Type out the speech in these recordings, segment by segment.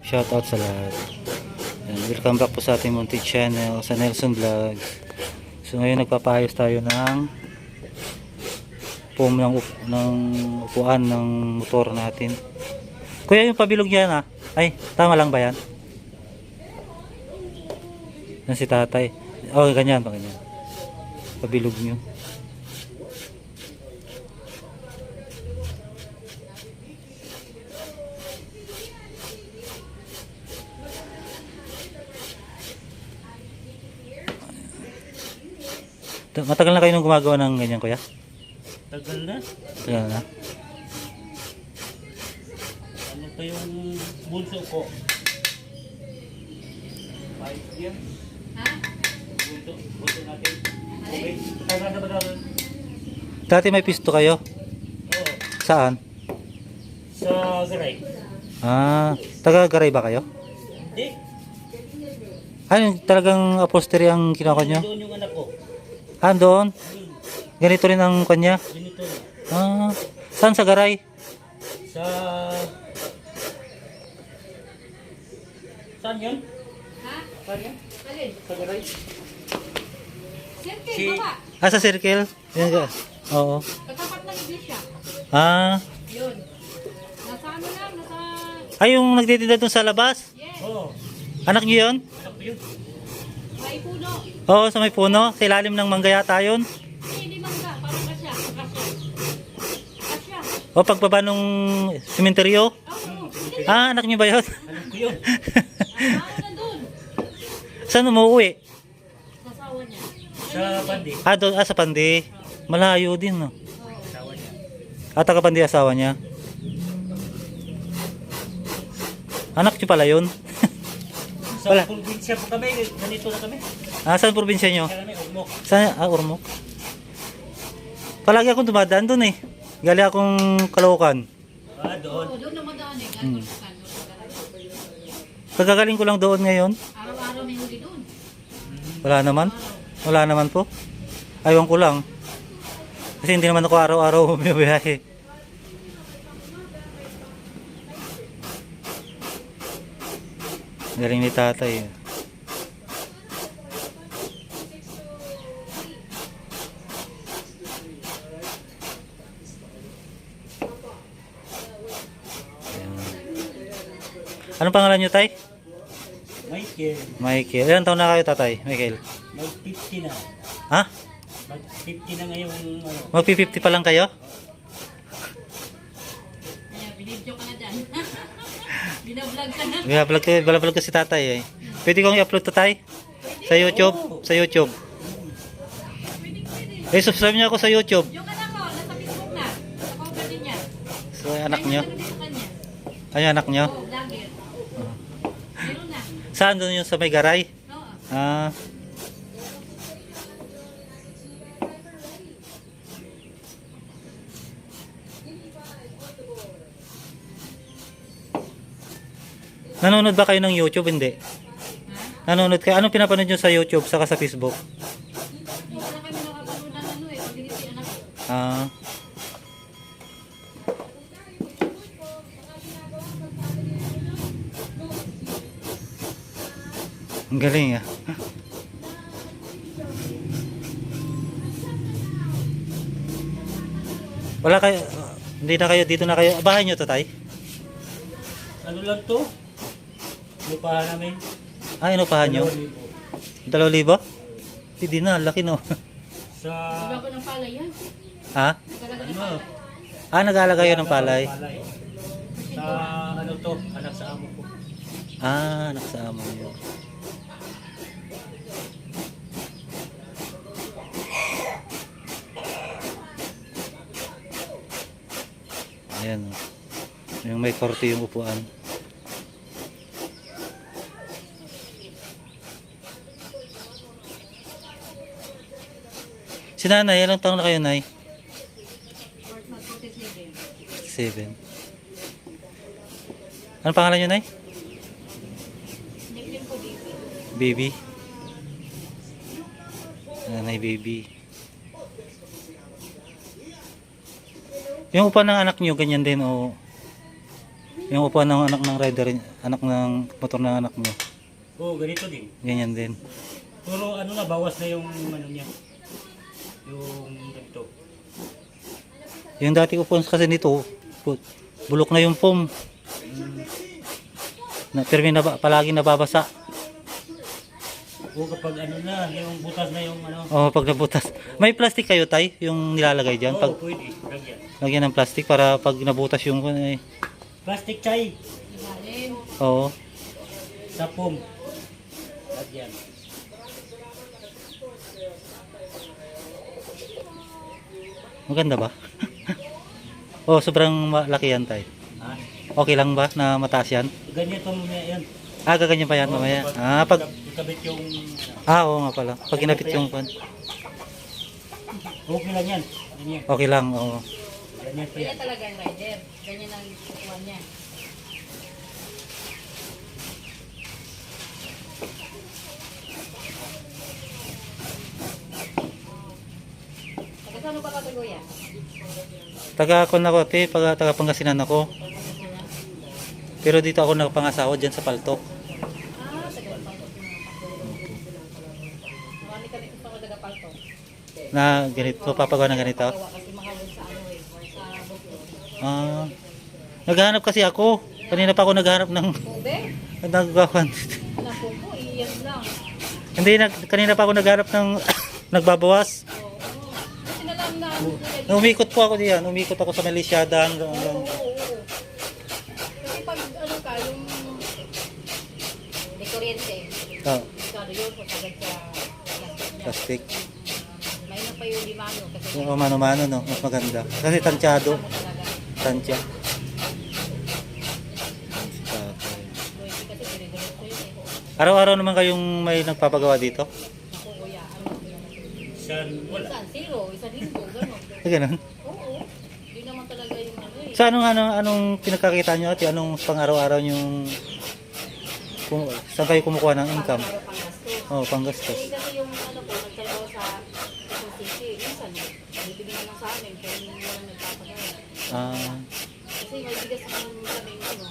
Shout out sa lahat. Ayan, welcome back po sa ating munting channel, sa Nelson Vlog. So ngayon nagpapayos tayo ng foam ng upuan ng motor natin. Kuya, yung pabilog yan ha. Ay, tama lang ba yan? Yan si tatay. Oh, ganyan pa ganyan. Pabilog nyo. Matagal na kayo nung gumagawa ng ganyan, kuya? Tagal na. Tagal na. Ano pa yung bunso ko? 5 years. Ha? Bunso natin. Okay. Tagal na ba natin? Dati may pisto kayo? Oo. Saan? Sa Garay. Ah, taga-Garay ba kayo? Hindi. Ano, talagang upholstery ang kinuha nyo? Doon yung anak ko. Ah, doon? Ganito rin ang kanya? Ganito. Ah, saan sa Garay? Sa... Saan yun? Ha? Saan yun? Alin? Sa Garay. Sirke, Si- baba. Ah, sa Circle? Yan ka. Oo. Katapat ng iglesia. Ah, Yun. Nasa ano lang, nasa... ay yung nagtitinda doon sa labas? Yes. Oo. Anak niyo yun? Anak ko yun. May puno. Oo, sa may puno. Sa ilalim ng mangga yata yun. Hindi mangga. Parang kasya. Kasya. O pagbaba nung sementeryo. Oo. Ah, anak niyo ba yun? Anak ko yun. Ang ako nandun. Saan umuwi? Kasawa niya. Sa Pandi. Ah, doon, sa Pandi. Malayo din, no? Oo. Asawa niya. Ah, taga Pandi asawa niya. Anak niyo pala yun? Sa Wala. probinsya po kami. Ganito na kami. Ah, saan probinsya niyo? Kaya kami, Ormoc. Saan? Ah, Ormoc. Palagi akong dumadaan doon eh. Gali akong Caloocan. Ah, doon. Oo, doon na madaan eh. Hmm. Gano'n. Kagagaling ko lang doon ngayon. Araw-araw may huli doon. Wala naman. Wala naman po. Ayaw ko lang. Kasi hindi naman ako araw-araw bumibiyahe. Galing ni tatay. Anong pangalan niyo, tay? Michael. Michael. Ilan taon na kayo, tatay? Michael. Mag-50 na. Ha? Mag-50 na ngayon. Ano. Mag-50 pa lang kayo? Kaya, binidyo ka na dyan. Binablog ka na. Binablog ko si tatay eh. Pwede kong i-upload to, tay? Sa YouTube? Sa YouTube. Eh, subscribe niyo ako sa YouTube. Yung anak ko, nasa Facebook na. Sa company niya. So, anak niyo? Ay, nasa kanya. Ay, anak niyo? Oo, vlogger. Meron na. Saan doon yung sa may garay? Oo. Ah. Nanonood ba kayo ng YouTube? Hindi. Nanonood kayo? Anong pinapanood nyo sa YouTube saka sa Facebook? Hindi na kami nakapanood ng ano eh. Pag si anak ko. Ah. Ang galing ah. Wala kayo, hindi na kayo, dito na kayo. Bahay nyo to, tay? Ano lang to? Lupahan namin. Ah, inupahan nyo? 2,000? Hindi na, laki no. Sa... Wala ko ng palay yan. Ha? Nagalaga ng Ano? palay. Ah, nag-aalaga kayo ng palay. Sa ano to? Anak sa amo ko. Ah, nakasama nyo. Ayan. Yung may korte yung upuan. Si nanay, ilang taon na kayo, nay? Mag-protest living. 7. Ano pangalan nyo, nay? Nickname ko baby. Baby. Nanay baby. Yung upa ng anak nyo, ganyan din o Yung upuan ng anak ng rider, anak ng motor ng anak mo. Oo, ganito din. Ganyan din. Pero ano na, bawas na yung ano niya. Yung ganito. Yung dati upuan kasi nito, bulok na yung foam. Pero palagi nababasa. O kapag ano na, yung butas na yung ano. Oh, pag nabutas. May plastic kayo, tay? Yung nilalagay dyan? Oo, Pag pwede. Lagyan. lagyan ng plastic para pag nabutas yung... Eh, Plastic chay. Ilalim. oo. Sa foam. Lagyan. Maganda ba? Oh, sobrang malaki yan, tay. Ha? Okay lang ba na mataas yan? Ganyan pa muna yan. Ah, gaganyan pa yan mamaya. Ah, pag... Ikabit yung... Oo nga pala. Pag kinapit yung pan. Okay lang yan. Ganyan. Okay lang, oo. Ganyan pa yan. Ganyan talaga ang rider. Ganyan ang kukuha niya. Taga saan ka katuloy? Taga kon ako, te. Taga Pangasinan ako. Pero dito ako nakapangasawa dyan sa Paltok. Ah, taga Paltok. Marami kami kung sa taga Paltok. Na ganito, papagawa ng ganito. Gawa kasi mahal sa ano eh, sa bukod. Ah, naghahanap kasi ako. Kanina pa ako naghahanap ng Pube? naggawan. Wala po po, iyan lang. Hindi, kanina pa ako naghahanap ng nagbabawas. Oo. Kasi na lang na ano nila dito. Umikot po ako diyan. Umikot ako sa Malaysiada hanggang Oo, oo. Kasi pag ano ka, yung may kuryente, ah, kano yun, kung sagad sa plastic. plastic niya. May na pa yung limano kasi Yung mano-mano, no? Mas maganda. Kasi tansyado. mo talaga. Tansya. Kuryente kasi dire-diretso yun eh. Araw-araw naman kayong may nagpapagawa dito? Ako kuya, ano? Saan wala. Minsan, zero, isa linggo, gano'n. Ah, ganun. Oo. Yun naman talaga yung ano eh. Sa anong pinagkakita nyo ate? Anong pang-araw-araw yung saan kayo kumukuha ng income? Para panggasto. Oh, panggastos. Eh, kasi yung ano po, nagtrabaho sa Quezon City, minsan, bibigyan naman sa amin kung walang nagpapagawa. Ah, Kasi may bigas naman kami ano,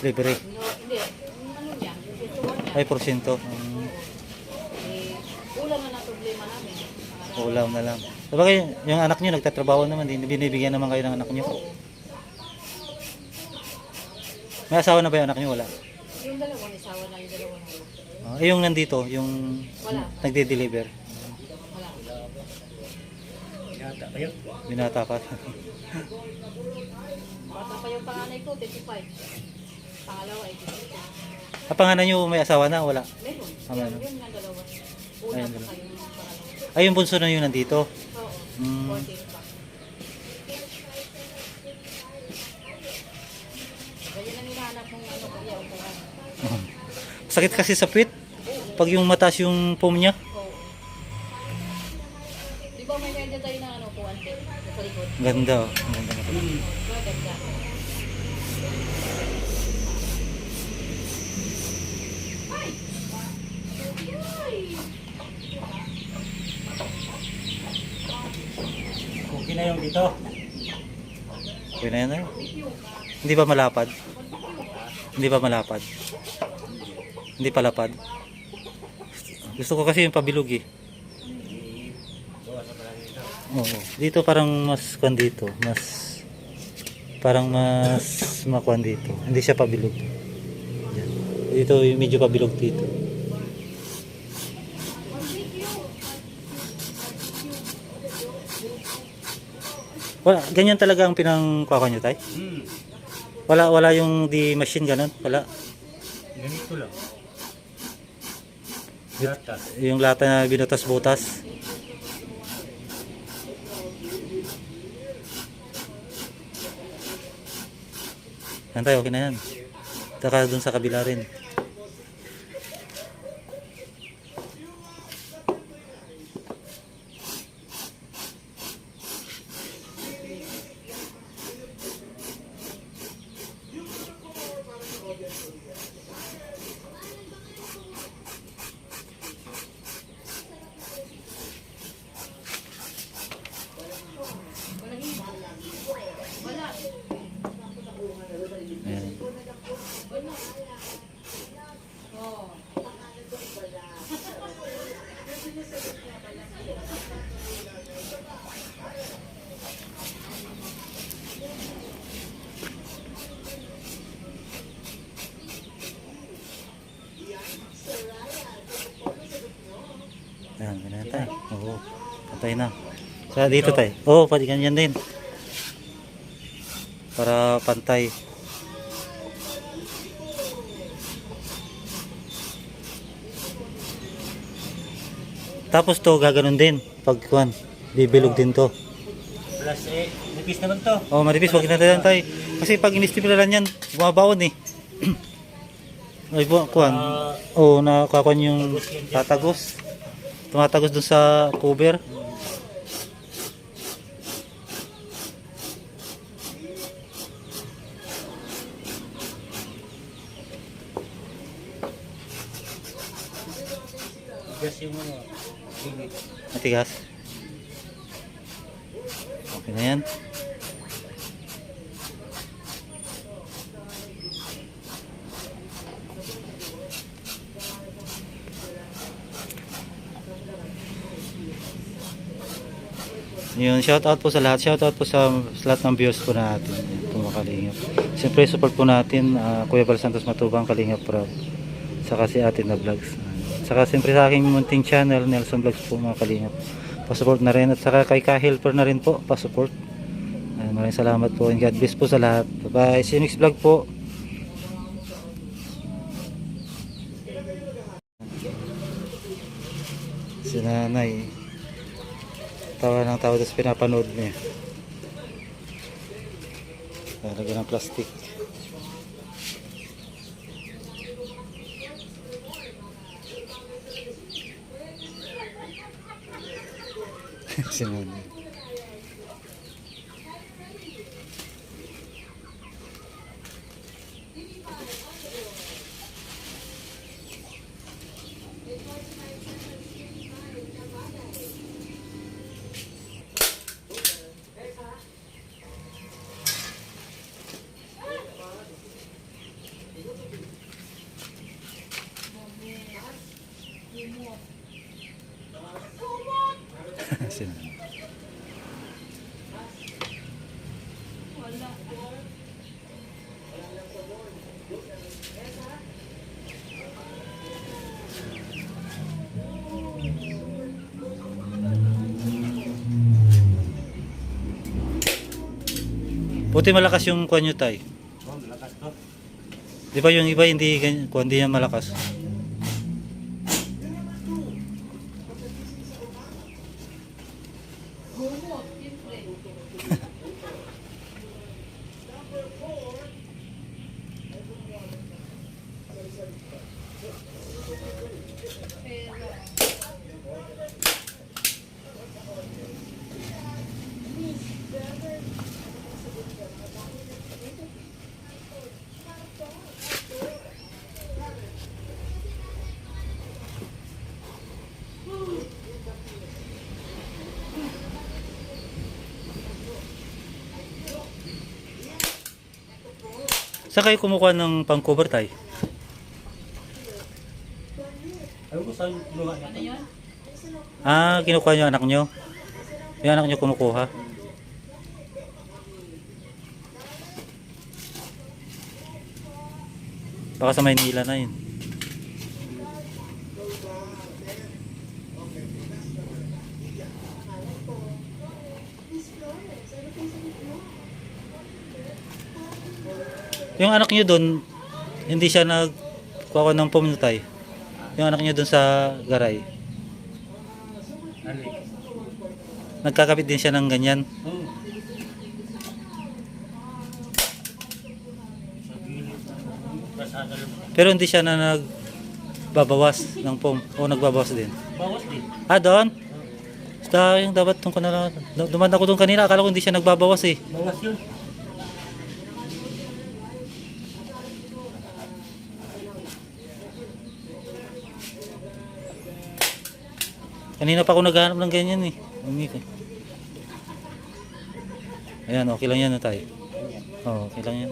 libre. no, hindi, yung ano niya, yung petuan niya. Ay, porsyento. Eh, ulam na ang problema namin. Ulam na lang. Sabagay, yung anak nyo nagtatrabaho naman din. Binibigyan naman kayo ng anak nyo. May asawa na ba yung anak nyo? Wala. Yung dalawa, may sawa na yung dalawa na wala. Ah, yung nandito, yung Wala. nagde-deliver. Wala. Yata kayo. Binata pa. Bata pa yung panganay ko, 35. Pangalawa, 85. Ah, pangalan nyo may asawa na? Wala. Meron. Ah, meron. Yun nga dalawa. Una Ayun, pa dalawa. kayo yung pangalawa. Ay, yung bunso na yun nandito. Oo. Hmm. 14 pa. Ganyan ang hinahanap mong ano kuya, upuan. Sakit kasi sa puwit. Pag yung mataas yung foam niya. Oo. Di ba may medyo tayo na ano, upuan din sa likod? Ganda. Oh. Ganda. Maganda. Okay na yung dito. Okay na yan eh. Hindi ba malapad? Hindi ba malapad? Hindi palapad? Gusto ko kasi yung pabilog eh. Bawas na pala dito. Oo. Dito parang mas kwan dito. Parang mas makwan dito. Hindi siya pabilog. Yan. Dito medyo pabilog dito. Wala, ganyan talaga ang pinangkuha nyo, tay? Wala yung di machine ganun? Wala. Ganito lang. Yata. Yung lata na binutas-butas. Yan tayo, okay na yan. Saka dun sa kabila rin. Ayan. Yan, ganyan tayo. Oo, pantay na. Sa dito tayo. Oo, pwede ganyan din. Para pantay. Tapos to, gaganon din. Pagkuhan, bibilog din to. Plus nipis naman to. Oh, manipis, wag na tayo. Kasi pag in-stimularan yan, bumabaon eh. Ay, kuhan. Oh, nakakuhan yung tatagos. Tumatagos dun sa cover. Gas yung ano. Init. Matigas. Okay na yan. Yun, shout out po sa lahat. Shout out po sa lahat ng viewers po natin. Yan po mga Kalingap. Siyempre support po natin Kuya Bal Santos Matubang, Kalingap Prab. Saka si Ate na Vlogs. Saka siyempre sa aking munting channel, Nelson Vlogs po mga Kalingap. Pa-support na rin. At saka kay Ka-Helper na rin po, pa-support. Maraming salamat po and God bless po sa lahat. Bye bye. See you next vlog po. Si nanay. Tawa ng tawa tapos pinapanood niya. Lagyan ng plastic. Si nanay. Si nanay. Buti malakas yung kuwan nyo tay. Oh, malakas to. Di ba yung iba hindi ganyan, kuwan di yan malakas. Saan kayo kumukuha ng pang-cover tay? Ayaw ko saan kinuha niya. Ano yun? Ah, kinukuha yung anak nyo? Yung anak nyo kumukuha? Baka sa Maynila na yun. Yung anak nyo doon, hindi siya nagkuha ng pumunutay. Yung anak nyo doon sa garay. Ali. Nagkakabit din siya ng ganyan. Hmm. Sa gilid. Pasada lang. Pero hindi siya na nagbabawas ng pom. O nagbabawas din. Bawas din. Ah, doon? Basta yung dapat tungkol na dumaan ako doon kanina. Akala ko hindi siya nagbabawas eh. Bawas yun. Kanina pa ako naghahanap ng ganyan eh. Ayan, okay lang yan na tayo. Oh, okay lang yan.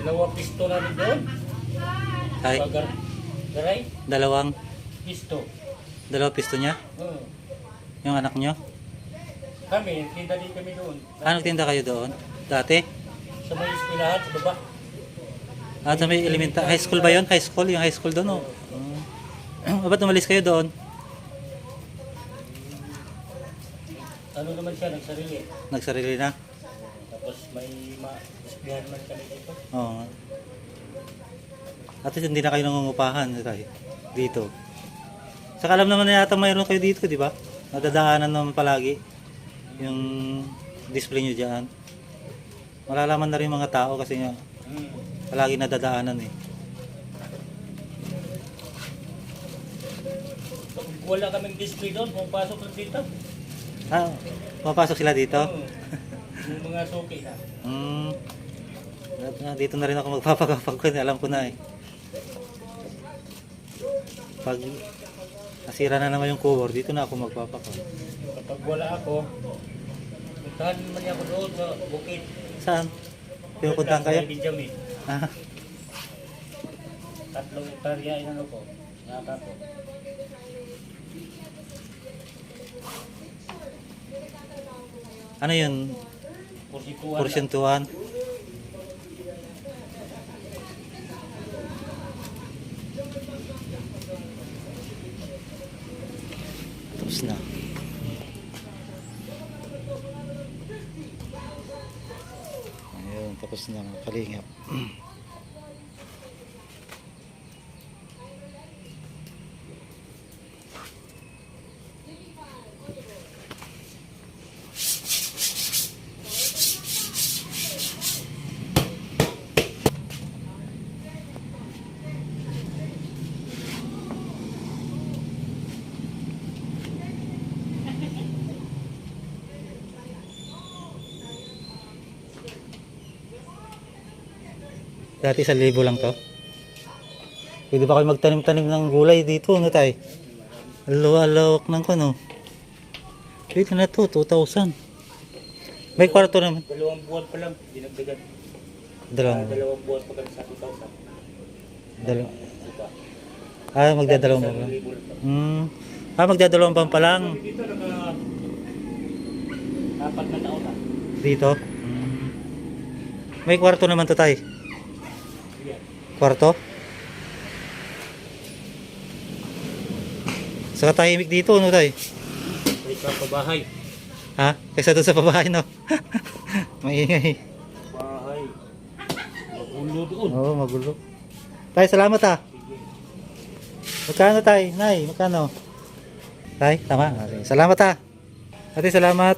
Dalawang pisto namin doon. Tay, Garay, dalawang pisto. pisto niya? Oo. Yung anak nyo? Kami, tinda din kami doon. Ano tinda kayo doon? Dati? Sa may eskwelahan, sa baba. Sa may high school ba yun? High school? Yung high school doon, oh. Ba't umalis kayo doon? Ano naman siya, nagsarili. Nagsarili na? Tapos may ma-eskwelahan naman kami dito. Oo. At least hindi na kayo nangungupahan tay, dito. Saka alam naman na yata mayroon kayo dito, di ba? Nadadaanan naman palagi yung display nyo dyan. Malalaman na rin mga tao kasi nga palagi nadadaanan eh. Pag wala kaming display doon, pumapasok lang dito. Papasok sila dito? Oo. Yung mga suki na. Dito na rin ako magpapakapag ko, alam ko na eh. Pag nasira na naman yung cover, dito na ako magpapakapag. Kapag wala ako, puntahan naman niya ako doon sa bukid. Saan? Pinupuntahan kayo? Benjamin. Ah, 3 hektarya inano ko. Naka ko. ano yun? Porsituan. Porsyentuhan? Tapos na. Ayun, tapos na mga kalingap. Dati 1,000 lang to. Pwede ba kayo magtanim-tanim ng gulay dito, ano tay? Lawak ng kuno. Pwede na to, 2,000. May kwarto naman. 2 buwan pa lang, dinagdagan. Dalawang. 2 buwan pa lang sa 2,000. Dalaw. Diba? Magdadalawang pa lang. Magdadalawang pa lang. Dito naka 4 na taon na. Dito. May kwarto naman to tay. Yan. Kwarto? Saka tahimik dito, ano tay? May kapabahay. Ha? Kaysa doon sa pabahay, no? Maingay. Bahay. Magulo doon. Oo, magulo. Tay, salamat ah. Magkano tay? Nay, magkano? Tay, tama. Okay. Salamat ah. Ate, salamat.